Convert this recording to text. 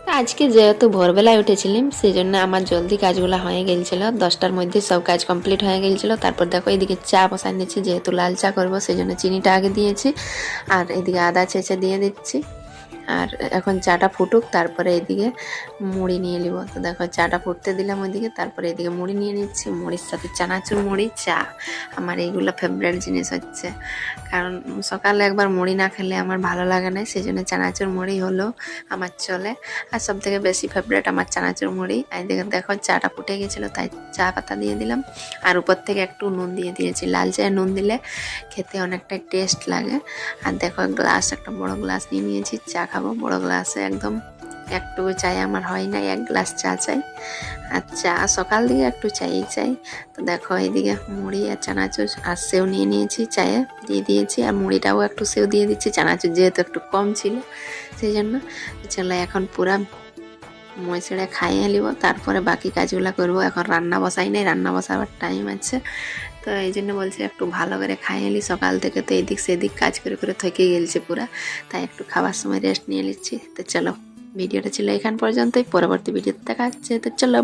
আজকে যেহেতু ভোরবেলায় উঠেছিলাম সেই জন্য আমার জলদি কাজগুলো হয়ে গেছিলো, 10টার মধ্যে সব কাজ কমপ্লিট হয়ে গেছিলো। তারপর দেখো এদিকে চা বসাই নিচ্ছি, যেহেতু লাল চা করবো সেই জন্য চিনিটা আগে দিয়েছি, আর এদিকে আদা ছেঁচে দিয়ে দিচ্ছি। আর এখন চাটা ফুটুক, তারপরে এদিকে মুড়ি নিয়ে নিব। তো দেখো চাটা ফুটতে দিলাম ওইদিকে, তারপরে এদিকে মুড়ি নিয়ে নিচ্ছি। মুড়ির সাথে চানাচুর মুড়ি চা, আমার এইগুলো ফেভারিট জিনিস হচ্ছে, কারণ সকালে একবার মুড়ি না খেলে আমার ভালো লাগে না, সেই জন্য চানাচুর মুড়ি হলো আমার চলে। আর সব থেকে বেশি ফেভারিট আমার চানাচুর মুড়ি। এদিকে দেখো চাটা ফুটে গেছিলো, তাই চা পাতা দিয়ে দিলাম, আর উপর থেকে একটু নুন দিয়ে দিয়েছি। লাল চায়ে নুন দিলে খেতে অনেকটাই টেস্ট লাগে। আর দেখো গ্লাস, একটা বড় গ্লাস নিয়ে নিয়েছি, চা খাবো বড় গ্লাসে। একদম একটু চাই আমার হয় না, 1 গ্লাস চা চাই। আর চা সকাল দিকে একটু চাই চাই। তো দেখো এইদিকে মুড়ি আর চানাচুর আর সেও নিয়ে নিয়েছি, চায়ে দিয়ে দিয়েছি, আর মুড়িটাও একটু সেও দিয়ে দিচ্ছি। চানাচুর যেহেতু একটু কম ছিল সেই জন্য। চলো এখন পুরা মই ছেড়ে খাইয়ে নিব, তারপরে বাকি কাজগুলো করবো। এখন রান্না বসাই নাই, রান্না বসাবার টাইম আছে, তো এই জন্য বলছি একটু ভালো করে খাইয়ে নিই। সকাল থেকে তো এদিক সেদিক কাজ করে করে থকে গেলছে পুরা, তাই একটু খাবার সময় রেস্ট নিয়ে নিচ্ছি। তো চলো ভিডিওটা ছিল এখান পর্যন্তই, পরবর্তী ভিডিওতে দেখা হচ্ছে। তো চলো।